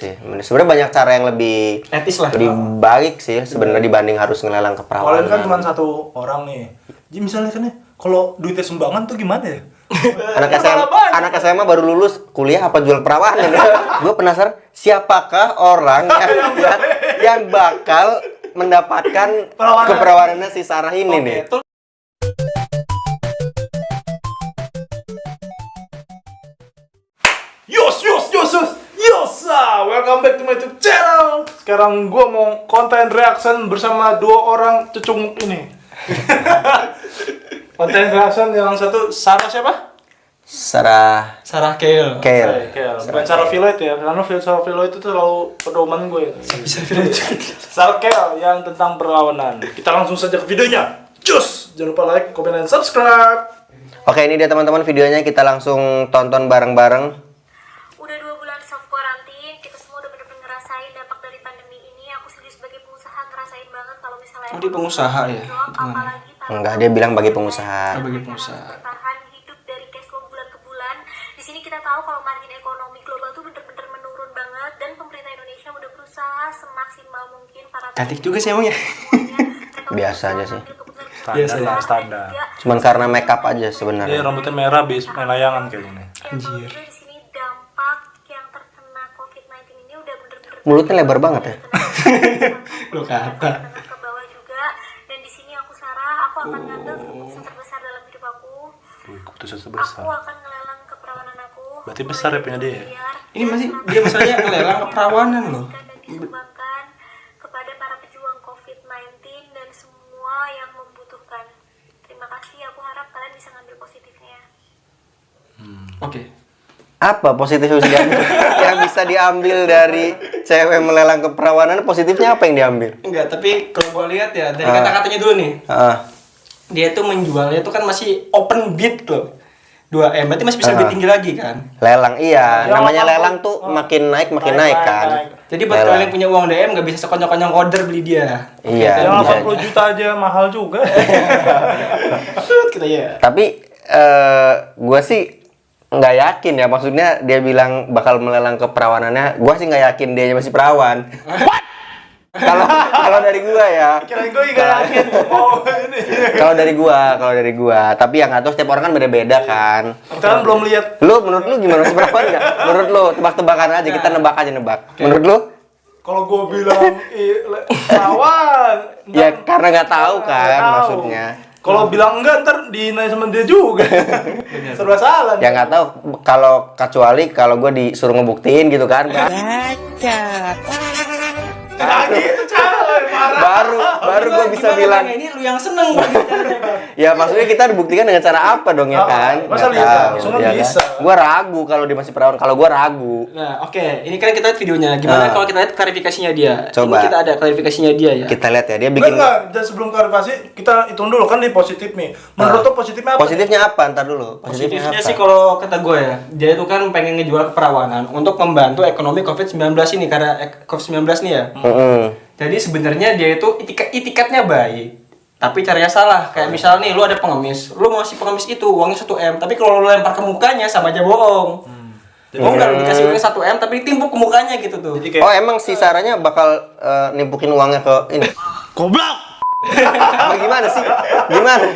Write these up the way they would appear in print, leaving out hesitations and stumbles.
sih. Sebenarnya banyak cara yang lebih etis lah. lebih baik sih sebenarnya dibanding harus ngelelang Kalau keperawanan. ini kan cuma satu orang nih. Jadi misalnya kan kalau duitnya sumbangan tuh gimana ya? Anak SMA baru lulus kuliah apa jual perawanan? Gue penasaran siapakah orang yang bakal mendapatkan keperawanannya si Sarah ini nih. Welcome back to my YouTube channel. Sekarang gue mau konten reaction bersama dua orang cucung ini. Konten reaction yang satu Sarah siapa? Sarah Kale. Bukan Sarah Violet ya, karena Sarah Violet itu terlalu pedoman gue. Bisa Violet. Sarah Kale yang tentang perlawanan. Kita langsung saja ke videonya. Cus! Jangan lupa like, comment, dan subscribe. Oke, ini dia teman-teman videonya, kita langsung tonton bareng-bareng. Udah 2 bulan self quarantine, kita semua udah bener-bener ngerasain dampak dari pandemi ini. Aku sendiri sebagai pengusaha ngerasain banget kalau misalnya dia pengusaha ya? apalagi Enggak, dia bilang bagi pengusaha. Bagi pengusaha. bertahan hidup dari cash flow bulan ke bulan. Di sini kita tahu kalau margin ekonomi global tuh bener-bener menurun banget, dan pemerintah Indonesia udah berusaha semaksimal mungkin para Cantik juga sih emangnya. Biasa aja sih. Standar. Cuman karena makeup aja Dia sebenarnya. rambutnya merah, bis main layangan kayaknya. Anjir. Di sini dampak yang terkena COVID-19 ini udah bener-bener Mulutnya lebar banget ya. Lu kata. ke bawah juga. Dan di sini aku Sarah, aku akan ngambil keputusan terbesar dalam hidup aku. Keputusan Aku terbesar. akan ngelelang keperawanan aku. Berarti besar ya punya dia ya? Ini masih dia masalahnya ngelelang keperawanan loh. Dan disumbangkan kepada para pejuang COVID-19 dan semua yang membutuhkan. Terima kasih, aku harap kalian bisa ngambil positifnya. Oke. Apa positif yang bisa diambil dari cewek melelang keperawanan? Positifnya apa yang diambil? Enggak, tapi kalau gua lihat ya dari kata-katanya dulu nih. Dia tuh menjualnya tuh kan masih open bid loh. 2M, berarti masih bisa lebih tinggi lagi kan? Lelang, iya. Ya, Namanya apa-apa. lelang tuh makin naik kan. Jadi buat kalian yang punya uang DM nggak bisa sekonyong-konyong order beli dia. Iya. Yang bisa 80 juta aja mahal juga. Kita ya. Tapi gue sih nggak yakin ya, maksudnya dia bilang bakal melelang keperawanannya. Gue sih nggak yakin dia masih perawan. Kalau dari gue ya. Kirain gue nggak yakin. Oh ini. Kalau dari gua. Tapi yang nggak tahu setiap orang kan beda-beda kan. Kita kan belum lihat. Menurut lu gimana, masih perawan nggak? Menurut lu tebak-tebakan aja, kita nebak aja. Menurut lu? Kalau gue bilang lawan. Ya karena nggak tahu kan maksudnya. Kalau bilang enggak ntar dinaik sama dia juga. Serba salah. Ya nggak tahu, kalau kecuali kalau gue disuruh ngebuktiin gitu kan. Nah, gitu coy, marah. baru gue bisa bilang. Ini lu yang seneng. Ya maksudnya kita dibuktikan dengan cara apa dong ya kan? Masa Nggak lihat tahu, langsung kan ya bisa. Gue ragu kalau dia masih perawan. Kalau gue ragu. Nah, oke. Ini kan kita lihat videonya. Gimana kalau kita lihat klarifikasinya dia? Coba. Ini kita ada klarifikasinya dia ya. Kita lihat ya, dia bikin. Dan sebelum klarifikasi kita hitung dulu kan di positif nih. Menurut lo positifnya apa? Positifnya apa? Ntar dulu. Positifnya sih kalau kata gue ya, dia itu kan pengen ngejual keperawanan untuk membantu ekonomi COVID-19 ini karena COVID-19 nih ya. Jadi sebenarnya dia itu itikatnya baik, tapi caranya salah. Kayak misalnya nih, lu ada pengemis, lu mau ngasih pengemis itu uangnya 1M, tapi kalau lu lempar ke mukanya sama aja bohong. Oh enggak, lu dikasih uangnya 1M tapi ditimpuk ke mukanya gitu tuh. Oh emang si Saranya bakal nimpukin uangnya ke ini? Goblok. Apa gimana sih? Gimana?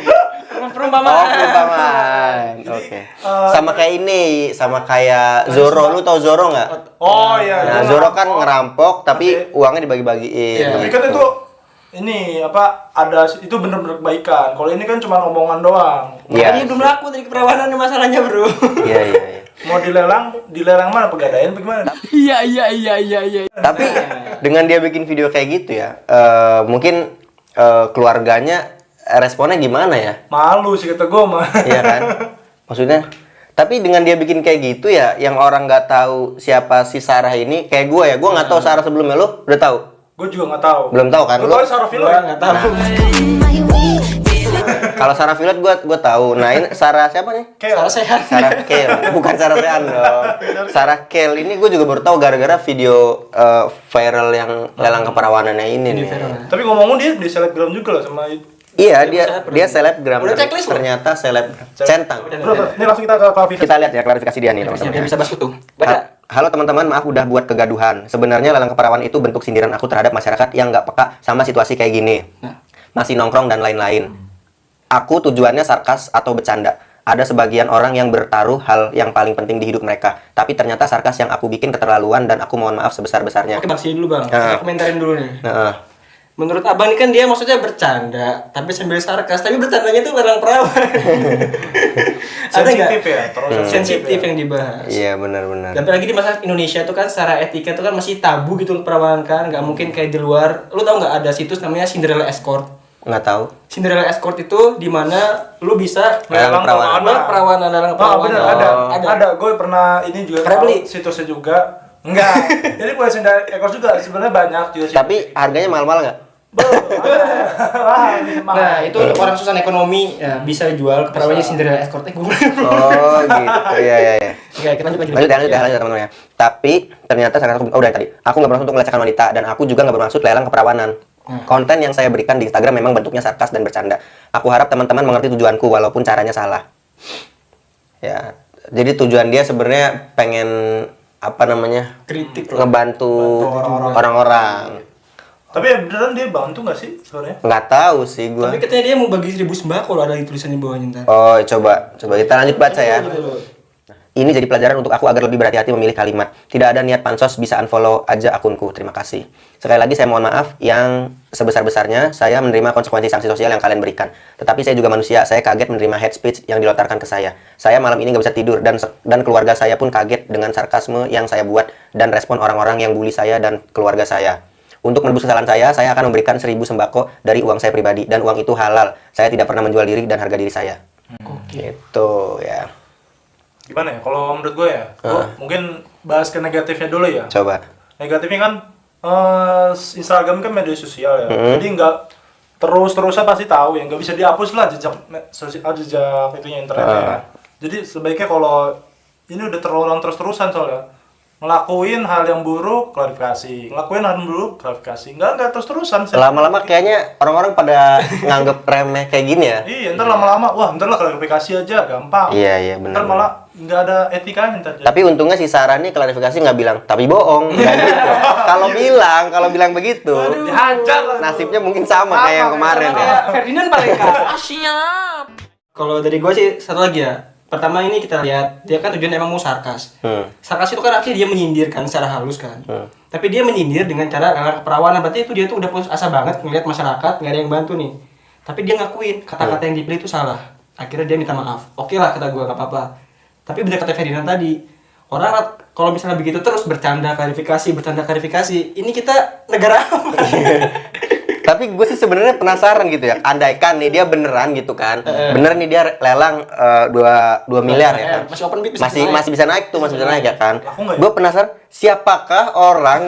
Perumpamaan. Oke. Sama kayak ini, sama kayak Zoro. Lu tau Zoro nggak? Oh iya. Nah, Zoro kan ngerampok tapi uangnya dibagi-bagiin. Tapi kan itu ini apa ada itu bener-bener kebaikan. Kalau ini kan cuma omongan doang. Iya. Makanya belum laku dari keperawanan masalahnya, Bro. Iya. Mau dilelang mana pegadaian bagaimana? Iya. Tapi dengan dia bikin video kayak gitu ya, mungkin keluarganya responnya gimana ya? Malu sih kata gue mah. Iya kan? Maksudnya, tapi dengan dia bikin kayak gitu ya, yang orang nggak tahu siapa si Sarah ini, kayak gue ya, gue nggak tahu Sarah sebelumnya. Lu udah tahu? Gue juga nggak tahu. Belum tahu kan? Lu tahu Sarah Violet? Gua nggak tahu. Kalau Sarah Violet gue tahu. Nah ini Sarah siapa nih? Salah sehat. Sarah Kale, bukan Sarah Sean dong. Sarah Kale ini gue juga baru tahu gara-gara video viral yang lelang keperawanannya ini nih. Tapi ngomong dia di selebgram juga lah sama. Iya, dia selebgram. Udah checklist loh. Ternyata selebgram. Centang. Bro, ini langsung kita ke klarifikasi. Kita lihat ya klarifikasi dia nih, Dia teman-teman. bisa bahas tuh. Baca. Halo teman-teman, maaf udah buat kegaduhan. Sebenarnya lelang keperawanan itu bentuk sindiran aku terhadap masyarakat yang nggak peka sama situasi kayak gini. Masih nongkrong dan lain-lain. Aku tujuannya sarkas atau bercanda. Ada sebagian orang yang bertaruh hal yang paling penting di hidup mereka. Tapi ternyata sarkas yang aku bikin keterlaluan dan aku mohon maaf sebesar-besarnya. Oke, Bang, sini dulu Bang. Nah. Aku komentarin dulu nih. Nah, Menurut Abang ini kan dia maksudnya bercanda, tapi sambil sarkas. Tapi bercandanya itu lelang perawan. Ada nggak? Sensitif ya, terus Sensitif yang dibahas. iya benar-benar. Dan apalagi di masyarakat Indonesia itu kan secara etika itu kan masih tabu gitu perawanan kan, nggak mungkin kayak di luar. Lu tau nggak ada situs namanya Cinderella Escort? Nggak tahu. Cinderella Escort itu di mana lu bisa Lelang perawanan. lelang Oh, perawanan. bener, ada. Gue pernah ini juga Pernah tahu beli? situsnya juga. Enggak. Jadi buat Cinderella Escort juga sebenarnya banyak juga. Tapi harganya mahal-mahal nggak? Nah, itu untuk orang susah ekonomi ya, bisa jual keperawanannya Cinderella Escort. Gue Oh gitu, iya. Oke, kita lanjut Lanjut ya teman-teman ya. Tapi ternyata sarkas aku, udah tadi. Aku nggak bermaksud untuk melecehkan wanita dan aku juga nggak bermaksud lelang keperawanan. Konten yang saya berikan di Instagram memang bentuknya sarkas dan bercanda. Aku harap teman-teman mengerti tujuanku walaupun caranya salah. Ya, jadi tujuan dia sebenarnya pengen apa namanya? kritik lah. Ngebantu orang-orang. Tapi ya beneran dia bantu nggak sih sebenarnya? Nggak tahu sih gua. Tapi katanya dia mau bagi 1000 sembako loh, ada di tulisan di bawahnya ntar. Oh, coba kita lanjut baca ya. Ini jadi pelajaran untuk aku agar lebih berhati-hati memilih kalimat. Tidak ada niat pansos, bisa unfollow aja akunku. Terima kasih. Sekali lagi saya mohon maaf yang sebesar-besarnya saya menerima konsekuensi sanksi sosial yang kalian berikan. Tetapi saya juga manusia, saya kaget menerima hate speech yang dilontarkan ke saya. Saya malam ini nggak bisa tidur dan keluarga saya pun kaget dengan sarkasme yang saya buat dan respon orang-orang yang bully saya dan keluarga saya. Untuk menebus kesalahan saya akan memberikan 1000 sembako dari uang saya pribadi dan uang itu halal. Saya tidak pernah menjual diri dan harga diri saya. Gitu ya. Gimana ya? Kalau menurut gue ya, gue mungkin bahas ke negatifnya dulu ya. Coba. Negatifnya kan Instagram kan media sosial ya. Jadi nggak terus-terusan pasti tahu ya, nggak bisa dihapus lah jejak jejak itunya internet ya. Jadi sebaiknya kalau ini udah terulang terus-terusan soalnya ngelakuin hal yang buruk klarifikasi, ngelakuin hal yang buruk klarifikasi, nggak terus-terusan. Lama-lama kayaknya orang-orang pada nganggep remeh kayak gini ya. Iya, ntar lama-lama, wah ntar lah klarifikasi aja gampang. Iya benar. Ntar malah nggak ada etikanya ntar. Tapi untungnya si Sarah nih klarifikasi nggak bilang tapi bohong. Nggak gitu. Kalau bilang begitu, dihajar lah. nasibnya mungkin sama kayak yang kemarin ya. Kayak Ferdinand paling siap. Kalau dari gue sih satu lagi ya. Pertama ini kita lihat dia kan tujuan emang mau sarkas. Sarkas itu kan artinya dia menyindir kan secara halus kan. Tapi dia menyindir dengan cara lelang keperawanan. Berarti itu dia tuh udah putus asa banget ngelihat masyarakat nggak ada yang bantu nih. Tapi dia ngakuin kata-kata yang dipilih itu salah. Akhirnya dia minta maaf. Oke lah kata gue nggak apa-apa. Tapi bener kata Ferdinand tadi, orang kalau misalnya begitu terus bercanda klarifikasi, ini kita negara apa? Tapi gue sih sebenarnya penasaran gitu ya. Andaikan nih dia beneran gitu kan, bener nih dia lelang 2 miliar ya kan, Masih open bid, masih bisa naik tuh, masih bisa naik ya kan. Laku nggak ya? Gue penasaran siapakah orang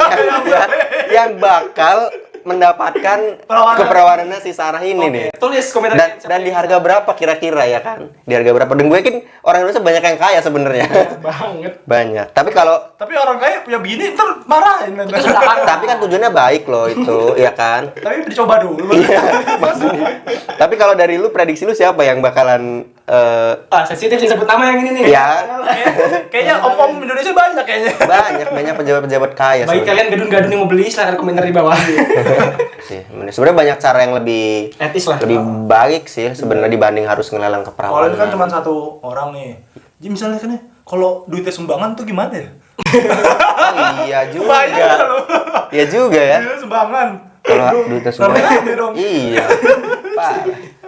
yang bakal mendapatkan keperawanan si Sarah ini nih. Tulis komentar Dan di harga berapa kira-kira ya kan? Di harga berapa? Dan gue yakin orang Indonesia banyak yang kaya sebenarnya. banget. Banyak. Tapi orang kaya punya bini ntar marahin. tapi kan tujuannya baik loh itu, ya kan? Tapi dicoba dulu. Iya, maksudnya. Tapi kalau dari lu prediksi lu siapa yang bakalan Sensitif disebut nama yang ini nih. ya Kayaknya om-om Indonesia banyak kayaknya. banyak pejabat-pejabat kaya Bagi sebenarnya. kalian gadun-gadun yang mau beli silahkan komentar di bawah. Sih, sebenarnya banyak cara yang lebih Etis lah. lebih baik sih sebenarnya dibanding harus ngelelang Kalau keperawanan. ini kan cuma satu orang nih. Jadi misalnya kan ya, kalau duitnya sumbangan tuh gimana ya? Oh, iya juga. Banyak loh. Iya juga ya. Duitnya sumbangan. Kalau duitnya sumbangan. Rame-rame dong. Iya. Parah.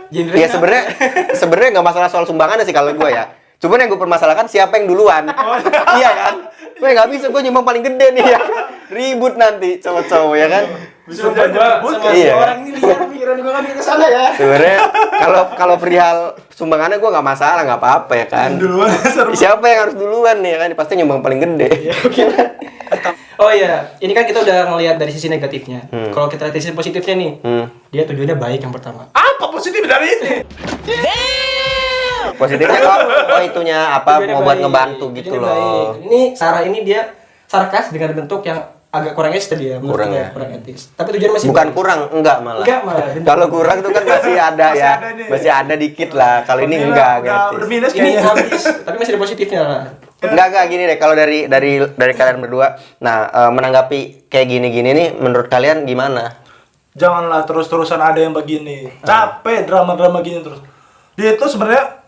Genrenya Iya sebenarnya nggak masalah soal sumbangan sih kalau gue ya. Cuman yang gue permasalahkan siapa yang duluan. Iya kan? Gue nggak bisa, gue nyumbang paling gede nih ya. Ribut nanti cowok-cowok ya kan. Bisa Coba jadi sama Iya. orang ini lihat pikiran gue nggak ke sana ya. Sebenarnya kalau perihal sumbangannya gue nggak masalah, nggak apa-apa ya kan. duluan seru. Siapa yang harus duluan nih ya kan? Pasti nyumbang paling gede. Oh iya, ini kan kita udah ngelihat dari sisi negatifnya. Kalau kita lihat dari sisi positifnya nih, dia tujuannya baik yang pertama. Apa positif dari ini? Positifnya oh itunya apa Tujuannya mau buat baik, ngebantu gitu tujuannya loh. baik. Ini Sarah ini dia sarkas dengan bentuk yang agak kurang etis tadi ya, menurut Kurang gue, ya. kurang etis. Tapi tujuan masih Bukan baik. kurang, enggak malah. Enggak malah. bener. Kalau kurang tuh kan masih ada Masih ya. ada nih. Masih ada dikit lah. Kalau ini Ini enggak udah gratis. minus Ini kayaknya. habis, tapi masih ada positifnya lah. Enggak gini deh, kalau dari kalian berdua. Nah, menanggapi kayak gini-gini nih, menurut kalian gimana? Janganlah terus-terusan ada yang begini. Capek drama-drama gini terus. Dia itu sebenarnya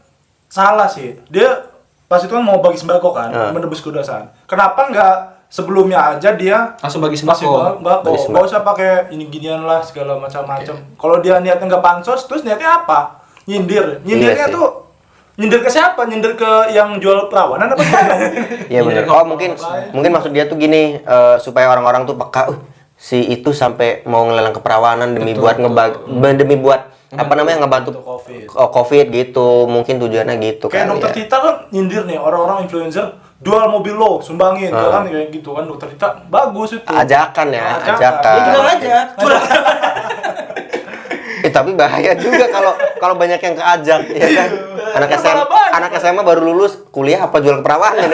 salah sih. Dia pas itu kan mau bagi sembako kan, menebus kedosan. Kenapa nggak sebelumnya aja dia Langsung bagi masih sembako. nggak usah pakai ini ginian lah segala macam-macam. Kalau dia niatnya nggak pansos, terus niatnya apa? Nyindirnya Iya sih. tuh nyindir ke siapa? Nyindir ke yang jual perawanan apa gimana? Iya benar. Oh mungkin maksud dia tuh gini, supaya orang-orang tuh peka, si itu sampai mau ngelelang keperawanan demi buat apa namanya ngebantu COVID gitu. Mungkin tujuannya gitu Kayak kan. dokter Tita kan nyindir nih orang-orang influencer jual mobil lo sumbangin kan kayak gitu kan dokter Tita bagus itu. Ajakan ya, Ajakan. ajakan. Dia bilang aja, curang. Tapi bahaya juga kalau banyak yang keajak, ya kan? Anak SMA baru lulus kuliah apa jual keperawanan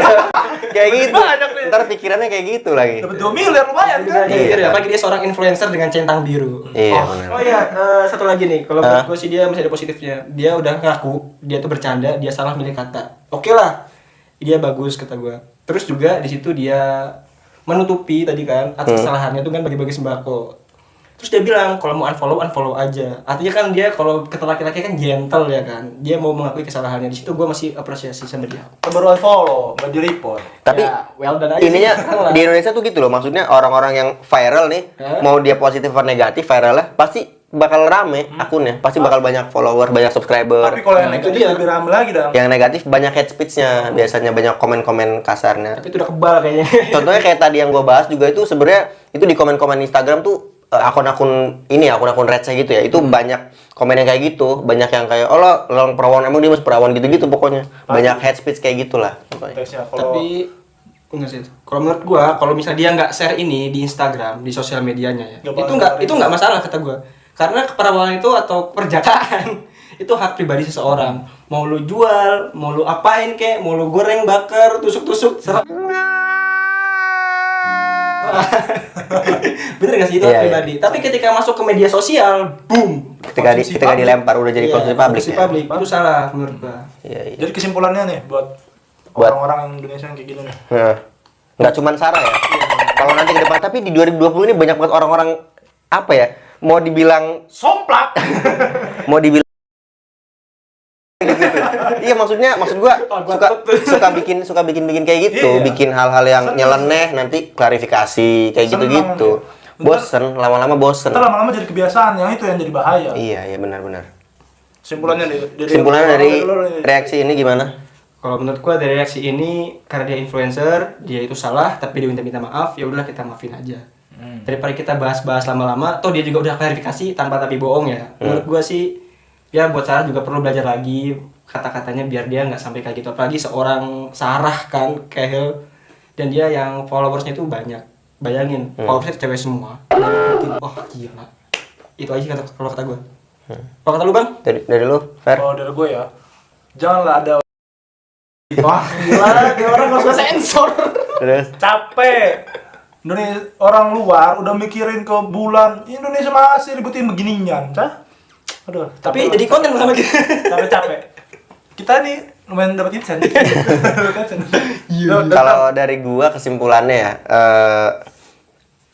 kayak gitu. Banyak nih. Ntar pikirannya kayak gitu lagi. Dapat 2 miliar lumayan kan? Iya. Apalagi dia seorang influencer dengan centang biru. Iya benar. Oh iya, satu lagi nih, kalau menurut gue sih dia masih ada positifnya. Dia udah ngaku, dia tuh bercanda, dia salah milih kata. Oke lah, dia bagus kata gue. Terus juga di situ dia menutupi tadi kan atas kesalahannya tuh kan bagi-bagi sembako. Terus dia bilang kalau mau unfollow aja. Artinya kan dia kalau kata laki-laki kan gentle ya kan. Dia mau mengakui kesalahannya. Di situ gue masih apresiasi sama dia. Baru unfollow, nggak di report. Tapi Ya, well done aja. ininya Lah. di Indonesia tuh gitu loh. Maksudnya orang-orang yang viral nih, mau dia positif atau negatif viralnya, pasti bakal rame akunnya. Pasti bakal banyak follower, banyak subscriber. Tapi kalau yang Nah, itu negatif dia. lebih ramai lagi dah. Yang negatif banyak hate speech-nya, biasanya banyak komen-komen kasarnya. Tapi itu udah kebal kayaknya. Contohnya kayak tadi yang gue bahas juga itu sebenarnya itu di komen-komen Instagram tuh akun-akun receh gitu ya. Itu banyak komen yang kayak gitu, banyak yang kayak oh lo perawan emang dia masih perawan gitu-gitu pokoknya. Banyak hate speech kayak gitulah pokoknya. Konteksnya kalau Tapi enggak sih. Kalau menurut gua, kalau misalnya dia nggak share ini di Instagram, di sosial medianya ya, itu nggak masalah kata gua. Karena keperawanan itu atau perjakaan itu hak pribadi seseorang. Mau lu jual, mau lu apain kek, mau lu goreng, bakar, tusuk-tusuk, serah. Bener gak sih itu hak Iya, pribadi? Tapi ketika masuk ke media sosial, boom. Ketika dilempar udah jadi konsumsi publik konsumsi ya. publik. Itu salah menurut gua. Iya, iya. jadi kesimpulannya nih buat Buat- orang-orang Indonesia yang kayak gini nih. Nah, nggak cuman Sarah ya. Kalau nanti ke depan, tapi di 2020 ini banyak banget orang-orang apa ya? Mau dibilang Somplak. mau dibilang gitu. Iya maksud gua suka bikin kayak gitu, Iya. bikin hal-hal yang nyeleneh nanti klarifikasi kayak Seneng gitu-gitu. ya. Bosen, lama-lama bosen. Ntar lama-lama jadi kebiasaan yang itu yang jadi bahaya. Iya benar-benar. Kesimpulannya Kesimpulannya dari reaksi ini gimana? Kalau menurut gua dari reaksi ini karena dia influencer, dia itu salah tapi dia minta maaf, ya udahlah kita maafin aja. Daripada kita bahas-bahas lama-lama, toh dia juga udah klarifikasi tanpa tapi bohong ya. Menurut gua sih ya buat Sarah juga perlu belajar lagi kata-katanya biar dia nggak sampai kayak gitu. Apalagi seorang Sarah kan Cahill dan dia yang followersnya itu banyak. Bayangin, followersnya cewek semua. Oh gila. Itu aja kalau kata gua. Kalau kata lu Bang? Dari lu, Fer? Kalau dari gue ya, janganlah ada Wah gila, dia orang nggak usah sensor. Terus? capek. Indonesia orang luar udah mikirin ke bulan, Indonesia masih ributin beginian, cah. Aduh, Tapi capek jadi konten sama kita. capek. Kita nih lumayan dapat insen. Kalau dari gua kesimpulannya ya,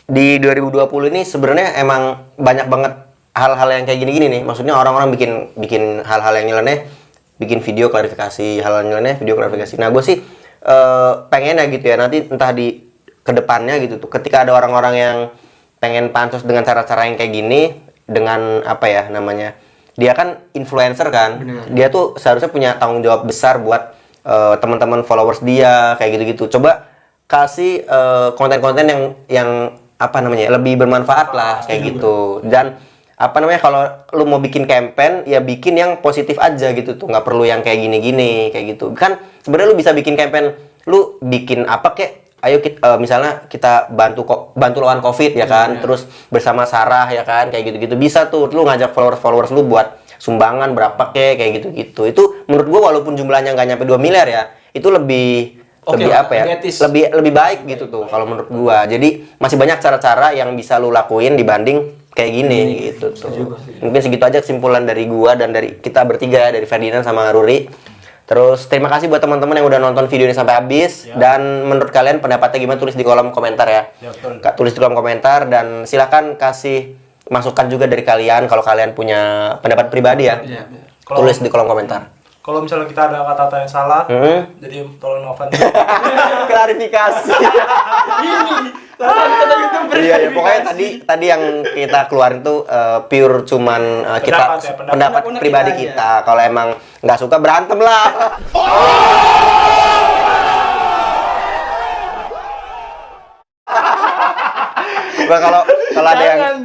di 2020 ini sebenarnya emang banyak banget hal-hal yang kayak gini-gini nih. Maksudnya orang-orang bikin hal-hal yang nyeleneh, bikin video klarifikasi, hal-hal nyeleneh, video klarifikasi. Nah, gue sih pengen ya gitu ya, nanti entah di kedepannya gitu tuh, ketika ada orang-orang yang pengen pansos dengan cara-cara yang kayak gini, dengan apa ya namanya, dia kan influencer kan, dia tuh seharusnya punya tanggung jawab besar buat teman-teman followers dia kayak gitu-gitu. Coba kasih konten-konten yang apa namanya lebih bermanfaat lah kayak gitu. Dan apa namanya kalau lu mau bikin campaign ya bikin yang positif aja gitu tuh, nggak perlu yang kayak gini-gini kayak gitu. Kan sebenarnya lu bisa bikin campaign, lu bikin apa kek, ayo kita misalnya kita bantu lawan COVID ya kan, terus bersama Sarah ya kan, kayak gitu-gitu bisa tuh lu ngajak followers lu buat sumbangan berapa kayak gitu-gitu. Itu menurut gua walaupun jumlahnya nggak nyampe 2 miliar ya, itu lebih apa ya? Lebih baik gitu tuh kalau menurut gua. Jadi masih banyak cara-cara yang bisa lu lakuin dibanding kayak gini gitu tuh. Mungkin segitu aja kesimpulan dari gua dan dari kita bertiga, dari Ferdinand sama Ruri. Terus terima kasih buat teman-teman yang udah nonton video ini sampai habis. Ya. Dan menurut kalian pendapatnya gimana, tulis di kolom komentar ya. Ya, betul. Tulis di kolom komentar dan silahkan kasih masukan juga dari kalian kalau kalian punya pendapat pribadi ya. Iya, benar. Tulis di kolom komentar. Kalau misalnya kita ada kata-kata yang salah, jadi tolong maafkan. Klarifikasi. Iya ya, pokoknya tadi yang kita keluarin tuh pure cuman kita Pendapat ya, pendapat pendapat pribadi kita kita. Kalau emang nggak suka berantem lah. Nah,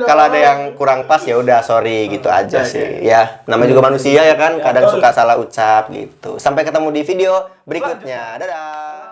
kalau ada yang kurang pas ya udah sorry gitu aja sih ya. Namanya juga manusia ya kan, kadang suka salah ucap gitu. Sampai ketemu di video berikutnya. Dadah.